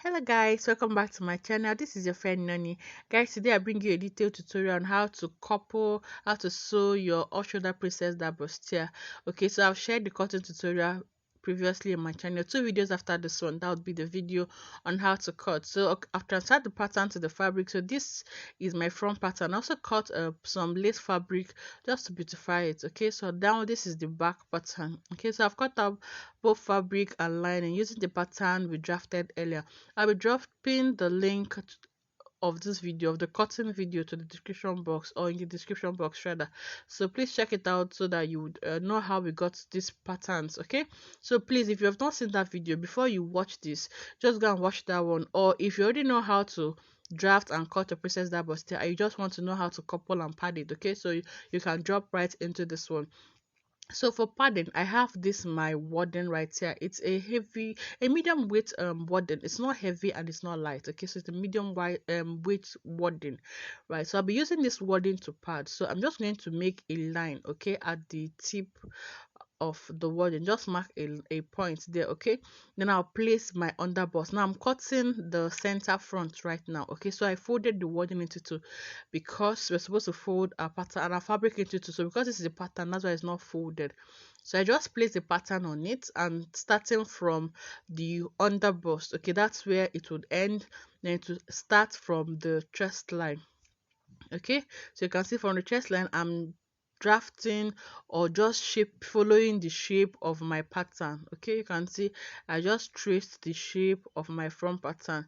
Hello guys, welcome back to my channel. This is your friend Nani. Guys, today I bring you a detailed tutorial on how to sew your off-shoulder princess that bustier. Okay, so I've shared the cotton tutorial previously in my channel. Two videos after this one, that would be the video on how to cut. So I've transferred the pattern to the fabric. So this is my front pattern. I also cut some lace fabric just to beautify it. Okay, so now this is the back pattern. Okay, so I've cut out both fabric and lining using the pattern we drafted earlier. I'll be dropping the link of this video, of the cutting video, to the description box, or in the description box rather. So please check it out so that you would know how we got these patterns. Okay, so please, if you have not seen that video, before you watch this, just go and watch that one. Or if you already know how to draft and cut a princess that bustier and you just want to know how to couple and pad it, okay, so you can drop right into this one. So for padding, I have this my warden right here. It's a medium weight warden. It's not heavy and it's not light. Okay, so it's a medium weight warden, right? So I'll be using this warden to pad. So I'm just going to make a line, okay, at the tip of the wording. Just mark a point there. Okay, then I'll place my underbust. Now I'm cutting the center front right now. Okay, so I folded the wording into two because we're supposed to fold our pattern and our fabric into two. So because this is a pattern, that's why it's not folded. So I just place the pattern on it, and starting from the underbust, okay, that's where it would end. Then to start from the chest line. Okay, so you can see from the chest line I'm drafting or just shape following the shape of my pattern. Okay, you can see I just traced the shape of my front pattern.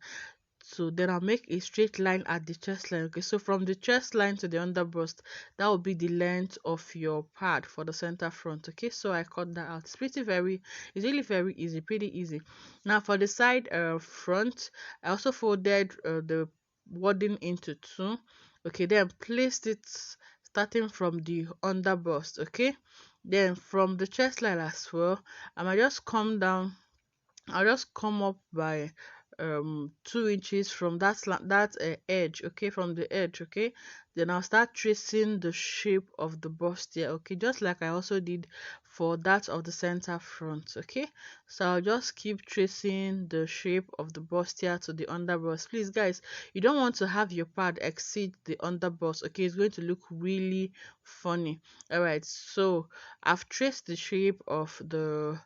So then I'll make a straight line at the chest line. Okay, so from the chest line to the underbust, that will be the length of your pad for the center front. Okay, so I cut that out. It's really very easy, pretty easy. Now for the side front, I also folded the wording into two. Okay, then placed it starting from the underbust. Okay, then from the chest line as well, I might just come down. I'll just come up by 2 inches from edge. Okay, from the edge. Okay, then I'll start tracing the shape of the bust here. Okay, just like I also did for that of the center front. Okay, so I'll just keep tracing the shape of the bust here to the underbust. Please guys, you don't want to have your pad exceed the underbust. Okay, it's going to look really funny. All right, so I've traced the shape of the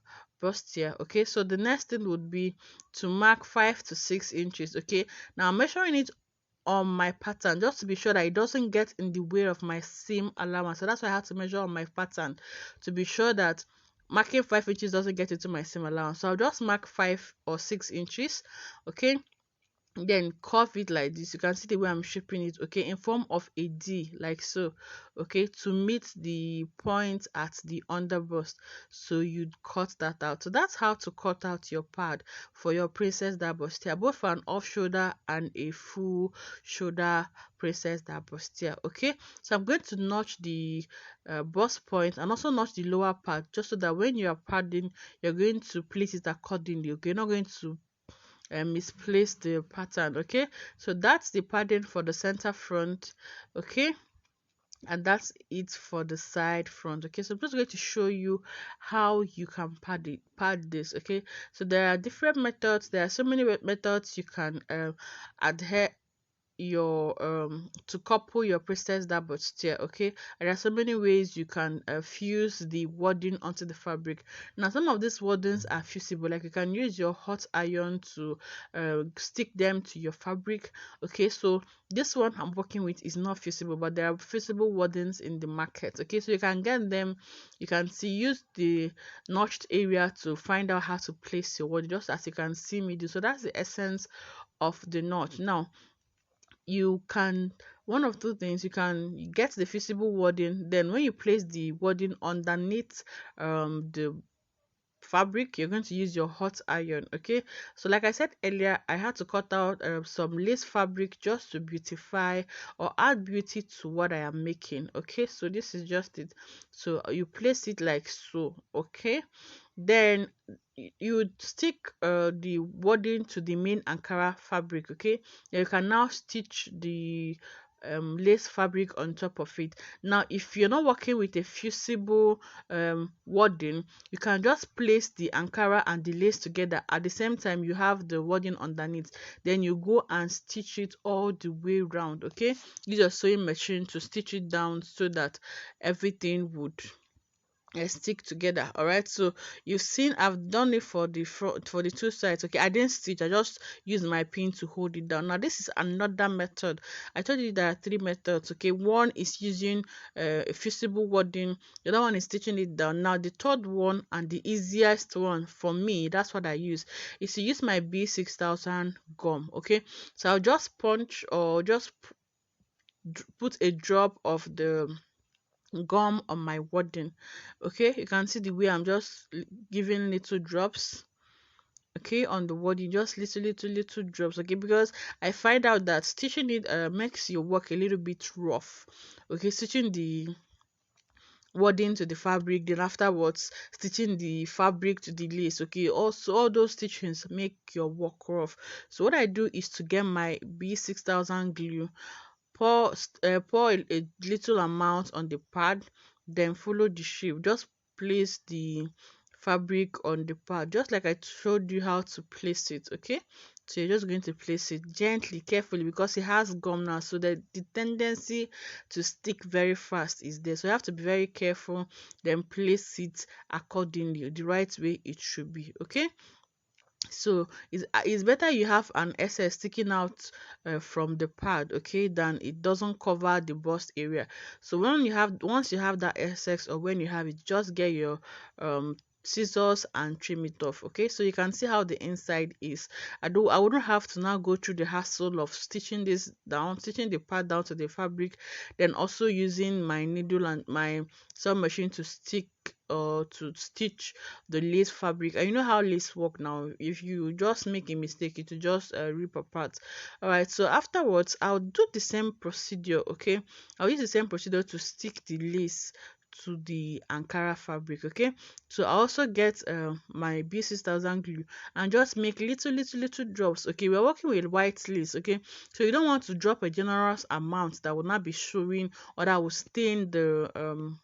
bustier. Okay, so the next thing would be to mark 5 to 6 inches. Okay, now I'm measuring it on my pattern just to be sure that it doesn't get in the way of my seam allowance. So that's why I have to measure on my pattern to be sure that marking 5 inches doesn't get into my seam allowance. So I'll just mark 5 or 6 inches. Okay, then curve it like this. You can see the way I'm shaping it, okay, in form of a D, like so. Okay, to meet the point at the underbust, so you'd cut that out. So that's how to cut out your pad for your princess that bustier, both for an off shoulder and a full shoulder princess that bustier. Okay, so I'm going to notch the bust point and also notch the lower part, just so that when you are padding, you're going to place it accordingly. Okay, you're not going to misplace the pattern. Okay, so that's the padding for the center front. Okay, and that's it for the side front. Okay, so I'm just going to show you how you can pad this. Okay, so there are different methods. There are so many methods you can adhere your to couple your princess that bustier. Okay, and there are so many ways you can fuse the wording onto the fabric. Now some of these wordings are fusible, like you can use your hot iron to stick them to your fabric. Okay, so this one I'm working with is not fusible, but there are fusible wordings in the market. Okay, so you can get them. You can see, use the notched area to find out how to place your word, just as you can see me do. So that's the essence of the notch. Now you can, one of two things, you can get the visible wording, then when you place the wording underneath the fabric, you're going to use your hot iron. Okay, so like I said earlier, I had to cut out some lace fabric just to beautify or add beauty to what I am making. Okay, so this is just it. So you place it like so. Okay, then you would stick the wording to the main ankara fabric. Okay, then you can now stitch the lace fabric on top of it. Now if you're not working with a fusible wording, you can just place the ankara and the lace together at the same time you have the wording underneath, then you go and stitch it all the way round. Okay, use your sewing machine to stitch it down so that everything would stick together. All right, so you've seen I've done it for the front, for the two sides. Okay, I didn't stitch, I just used my pin to hold it down. Now this is another method. I told you there are three methods. Okay, one is using a fusible wording, the other one is stitching it down. Now the third one and the easiest one for me, that's what I use, is to use my B6000 gum. Okay, so I'll just punch or just put a drop of the gum on my wording. Okay, you can see the way I'm just giving little drops, okay, on the wording, just little drops. Okay, because I find out that stitching it makes your work a little bit rough. Okay, stitching the wording to the fabric, then afterwards stitching the fabric to the lace. Okay, also all those stitchings make your work rough. So what I do is to get my B6000 glue, pour a little amount on the pad, then follow the shape. Just place the fabric on the pad just like I showed you how to place it. Okay, so you're just going to place it gently, carefully, because it has gum now, so that the tendency to stick very fast is there, so you have to be very careful, then place it accordingly, the right way it should be. Okay, so it's better you have an excess sticking out from the pad, okay, than it doesn't cover the bust area. So once you have that excess, or when you have it, just get your scissors and trim it off. Okay, so you can see how the inside is. I wouldn't have to now go through the hassle of stitching this down, stitching the pad down to the fabric, then also using my needle and my sewing machine to stick or to stitch the lace fabric. And you know how lace work now, if you just make a mistake, it will just rip apart. All right, so afterwards I'll do the same procedure. Okay, I'll use the same procedure to stick the lace to the ankara fabric. Okay, so I also get my B6000 glue and just make little drops. Okay, we're working with white lace. Okay, so you don't want to drop a generous amount that will not be showing, or that will stain the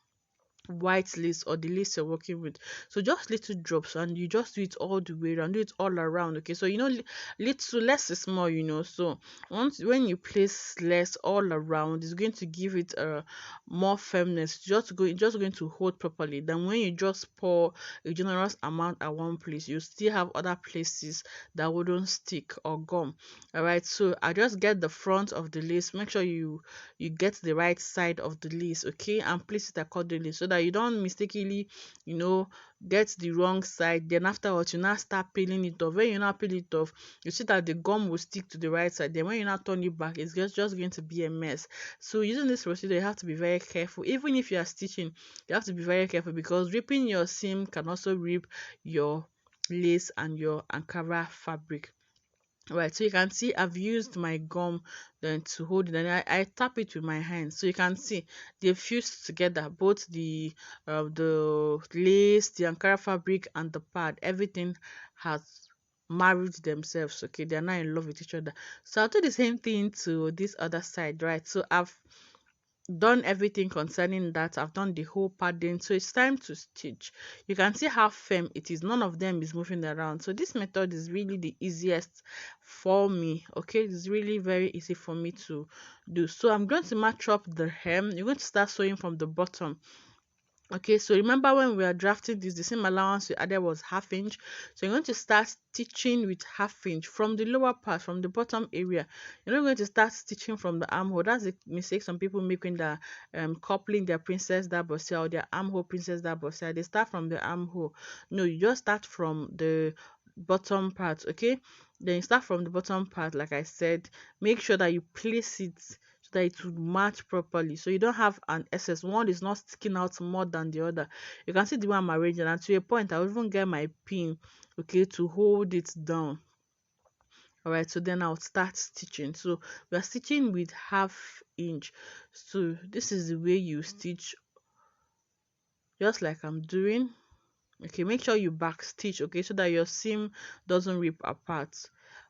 white lace or the lace you're working with. So just little drops, and you just do it all the way around, do it all around. Okay, so little less is more, so once when you place less all around, it's going to give it more firmness, just going to hold properly than when you just pour a generous amount at one place. You still have other places that wouldn't stick or gum. All right, so I just get the front of the lace, make sure you get the right side of the lace, okay, and place it accordingly, so that you don't mistakenly you know get the wrong side. Then afterwards you now start peeling it off. When you now peel it off, you see that the gum will stick to the right side. Then when you now turn it back, it's just going to be a mess. So using this procedure, you have to be very careful. Even if you are stitching, you have to be very careful, because ripping your seam can also rip your lace and your ankara fabric. Right, so you can see I've used my gum then to hold it, and I tap it with my hand, so you can see they've fused together, both the lace, the ankara fabric, and the pad. Everything has married themselves. Okay, they're now in love with each other. So I'll do the same thing to this other side. Right, so I've done everything concerning that. I've done the whole padding, so it's time to stitch. You can see how firm it is, none of them is moving around. So this method is really the easiest for me. Okay, it's really very easy for me to do. So I'm going to match up the hem. You're going to start sewing from the bottom. Okay, so remember when we are drafting this, the same allowance we added was half inch. So you're going to start stitching with half inch from the lower part, from the bottom area. You're not going to start stitching from the armhole. That's the mistake some people make when they're coupling their princess that Bustier or their armhole princess that Bustier. They start from the armhole. No, you just start from the bottom part. Okay, then you start from the bottom part. Like I said, make sure that you place it that it will match properly, so you don't have an excess. One is not sticking out more than the other. You can see the way I'm arranging, and to a point I'll even get my pin, okay, to hold it down. All right, so then I'll start stitching. So we are stitching with half inch. So this is the way you stitch, just like I'm doing. Okay, make sure you back stitch, okay, so that your seam doesn't rip apart.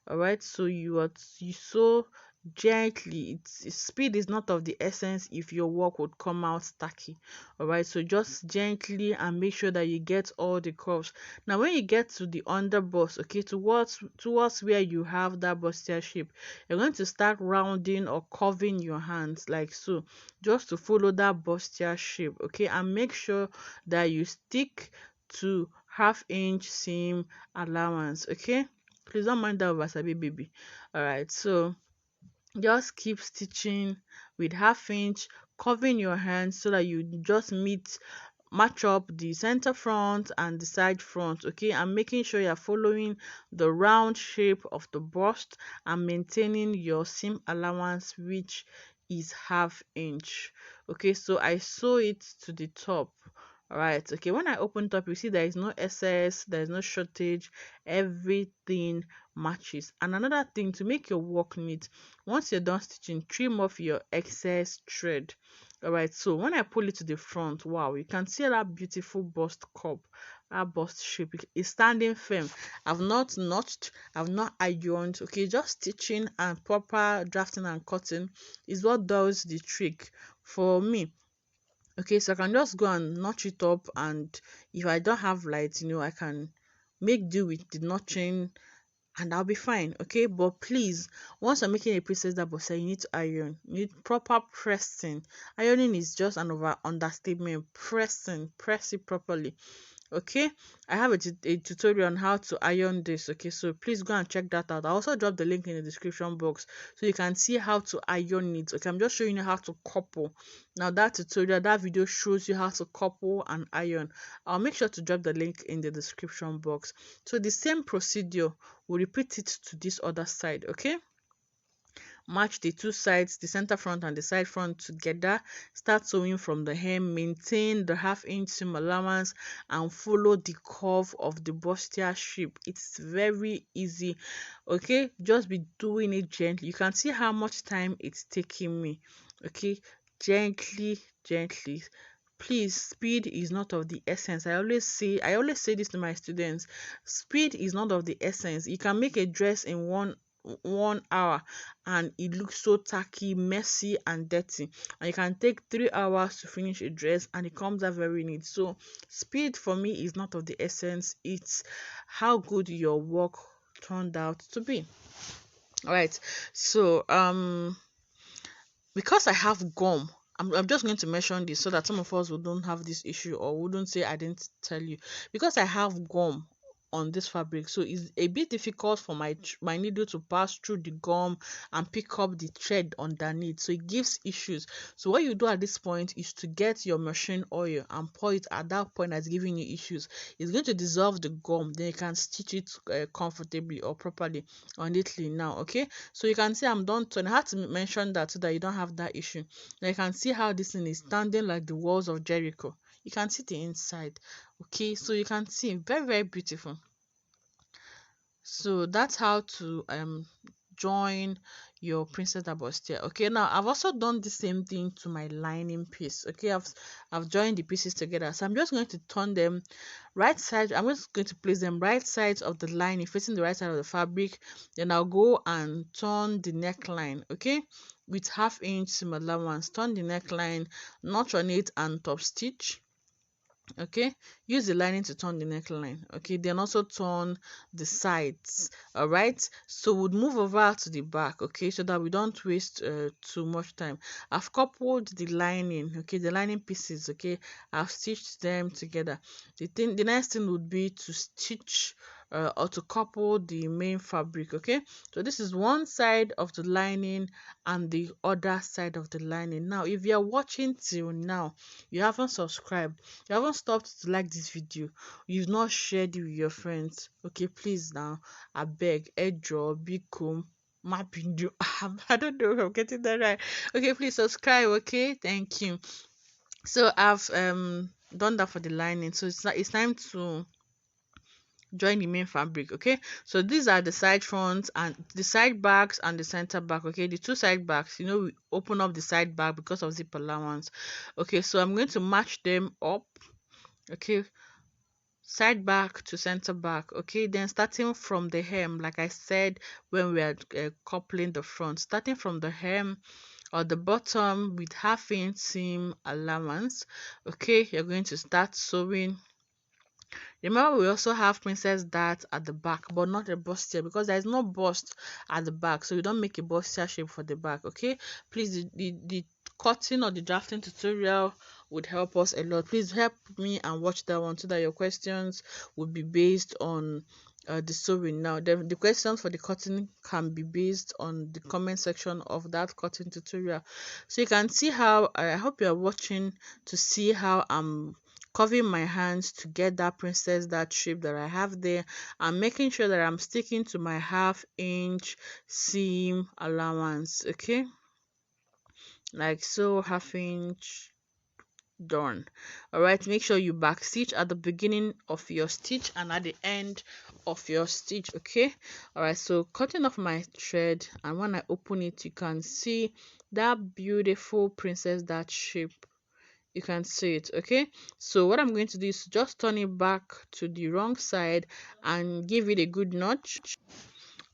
All right, so you sew gently. Speed is not of the essence if your work would come out tacky. All right, so just gently and make sure that you get all the curves. Now when you get to the underbust, okay, towards where you have that bustier shape, you're going to start rounding or curving your hands like so, just to follow that bustier shape. Okay, and make sure that you stick to 1/2 inch seam allowance. Okay, please don't mind that wasabi baby. All right, so just keep stitching with 1/2 inch, covering your hands so that you just match up the center front and the side front. Okay, and making sure you're following the round shape of the bust and maintaining your seam allowance, which is 1/2 inch. Okay, so I sew it to the top. All right, okay, when I open up, you see there is no excess, there is no shortage, everything matches. And another thing, to make your work neat, once you're done stitching, trim off your excess thread. All right, so when I pull it to the front, wow, you can see that beautiful bust cup, that bust shape is standing firm. I've not notched, I've not ironed. Okay, just stitching and proper drafting and cutting is what does the trick for me. Okay, so I can just go and notch it up, and if I don't have light, I can make do with the notching and I'll be fine. Okay, but please, once you're making a princess that say you need to iron, you need proper pressing. Ironing is just an understatement. Press it properly. Okay, I have a tutorial on how to iron this. Okay, so please go and check that out. I also drop the link in the description box so you can see how to iron it. Okay, I'm just showing you how to couple. Now that tutorial, that video shows you how to couple and iron. I'll make sure to drop the link in the description box. So the same procedure, we'll repeat it to this other side. Okay, match the two sides, the center front and the side front together, start sewing from the hem, maintain the 1/2 inch seam allowance and follow the curve of the bustier shape. It's very easy. Okay, just be doing it gently. You can see how much time it's taking me. Okay, gently. Please, speed is not of the essence. I always say this to my students. Speed is not of the essence. You can make a dress in 1 hour and it looks so tacky, messy and dirty, and you can take 3 hours to finish a dress and it comes out very neat. So speed for me is not of the essence, it's how good your work turned out to be. All right, so because I have gum, I'm just going to mention this so that some of us who don't have this issue or wouldn't say I didn't tell you. Because I have gum on this fabric, so it's a bit difficult for my needle to pass through the gum and pick up the thread underneath, so it gives issues. So what you do at this point is to get your machine oil and pour it at that point that's giving you issues. It's going to dissolve the gum, then you can stitch it comfortably or properly or neatly now. Okay, so you can see I'm done turning. I had to mention that so that you don't have that issue. Now you can see how this thing is standing like the walls of Jericho. You can see the inside. Okay, so you can see very beautiful. So that's how to join your princess bustier. Okay, now I've also done the same thing to my lining piece. Okay, I've joined the pieces together, so I'm just going to turn them right side. I'm just going to place them right sides of the lining, facing the right side of the fabric. Then I'll go and turn the neckline. Okay, with 1/2 inch seam allowance, turn the neckline, notch on it and top stitch. Okay, use the lining to turn the neckline. Okay, then also turn the sides. All right, so we'll move over to the back. Okay, so that we don't waste too much time. I've coupled the lining. Okay, the lining pieces. Okay, I've stitched them together. The next thing would be to stitch or to couple the main fabric. Okay, so this is one side of the lining and the other side of the lining. Now if you're watching till now, you haven't subscribed, you haven't stopped to like this video, you've not shared it with your friends, okay, please now, I beg, ejo biko mapindu. I don't know if I'm getting that right. Okay, please subscribe. Okay, thank you. So I've done that for the lining, so it's time to join the main fabric. Okay, so these are the side fronts and the side backs and the center back. Okay, the two side backs, we open up the side back because of zip allowance. Okay, so I'm going to match them up. Okay, side back to center back. Okay, then starting from the hem, like I said when we are coupling the front, starting from the hem or the bottom with half-inch seam allowance. Okay, you're going to start sewing. Remember, we also have princess dart at the back, but not a bustier because there is no bust at the back, so we don't make a bustier shape for the back. Okay, please, the cutting or the drafting tutorial would help us a lot. Please help me and watch that one so that your questions would be based on the sewing. Now the questions for the cutting can be based on the comment section of that cutting tutorial, so you can see how I hope you are watching to see how I'm covering my hands to get that princess that shape that I have there. I'm making sure that I'm sticking to my half-inch seam allowance. Okay, like so, half-inch, done. All right, make sure you back stitch at the beginning of your stitch and at the end of your stitch. Okay, all right, so cutting off my thread, and when I open it, you can see that beautiful princess that shape. You can see it. Okay, so what I'm going to do is just turn it back to the wrong side and give it a good notch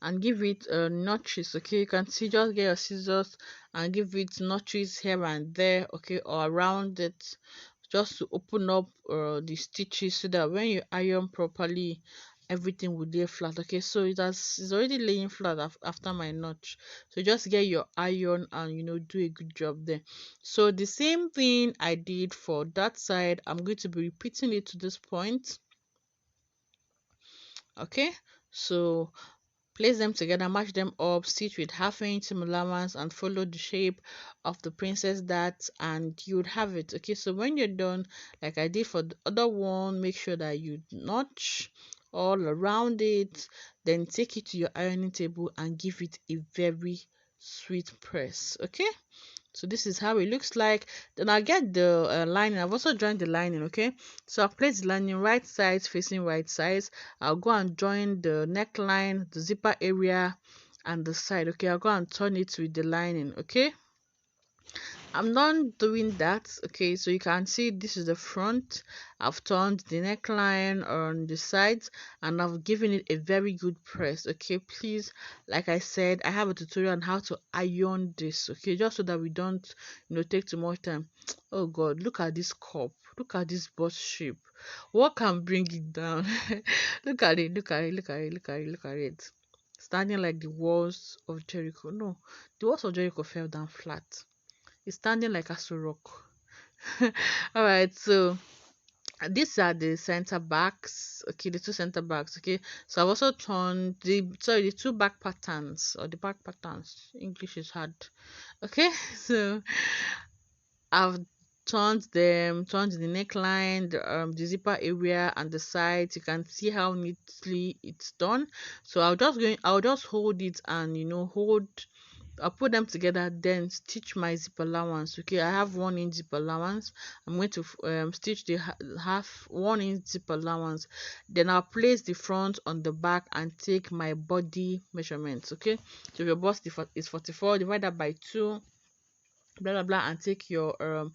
and give it notches. Okay, you can see, just get your scissors and give it notches here and there, okay, or around it, just to open up the stitches so that when you iron properly everything will lay flat. Okay, so it's already laying flat after my notch, so just get your iron and do a good job there. So the same thing I did for that side, I'm going to be repeating it to this point. Okay, so place them together, match them up, stitch with half-inch seam allowance and follow the shape of the princess dart and you would have it. Okay, so when you're done, like I did for the other one, make sure that you notch all around it, then take it to your ironing table and give it a very sweet press. Okay, so this is how it looks like. Then I'll get the lining. I've also joined the lining. Okay, so I've placed the lining right sides facing right sides. I'll go and join the neckline, the zipper area and the side. Okay, I'll go and turn it with the lining. Okay, I'm done doing that. Okay, so you can see this is the front. I've turned the neckline on the sides and I've given it a very good press. Okay, please, like I said, I have a tutorial on how to iron this. Okay, just so that we don't take too much time. Oh god, look at this cup, look at this bust shape. What can bring it down? Look at it, look at it, look at it, look at it, look at it, standing like the walls of Jericho. No, the walls of Jericho fell down flat. It's standing like a rock. All right, so these are the center backs. Okay, the two center backs. Okay, so I've also turned the two back patterns, or the back patterns. English is hard. Okay, so I've turned the neckline, the zipper area and the sides. You can see how neatly it's done. So I'll just hold it and I'll put them together, then stitch my zip allowance. Okay, I have 1-inch zip allowance. I'm going to stitch the half 1-inch zip allowance. Then I'll place the front on the back and take my body measurements. Okay, so if your bust is 44, divide that by 2, blah blah blah, and take your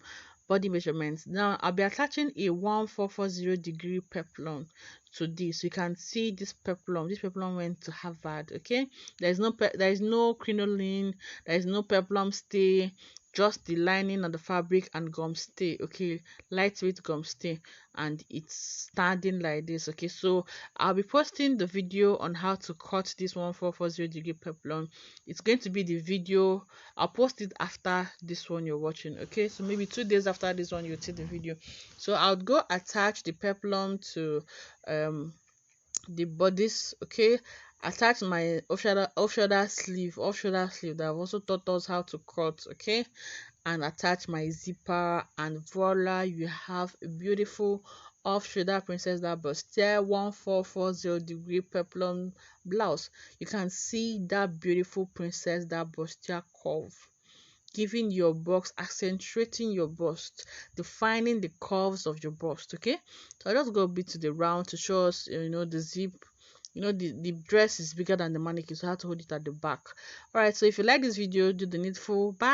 body measurements. Now I'll be attaching a 1440 degree peplum to this. You can see this peplum went to Harvard. Okay, there is no crinoline, there is no peplum stay, just the lining of the fabric and gum stay. Okay, lightweight gum stay, and it's standing like this. Okay, so I'll be posting the video on how to cut this 1440 degree peplum. It's going to be the video. I'll post it after this one you're watching. Okay, so maybe 2 days after this one you'll see the video. So I'll go attach the peplum to the bodice. Okay, attach my off shoulder sleeve that I've also taught us how to cut. Okay, and attach my zipper, and voila, you have a beautiful off shoulder princess that Bustier 1440 degree peplum blouse. You can see that beautiful princess that Bustier curve, giving your box, accentuating your bust, defining the curves of your bust. Okay, so I just go a bit to the round to show us the zip. The dress is bigger than the mannequin, so I have to hold it at the back. All right, so if you like this video, do the needful. Bye.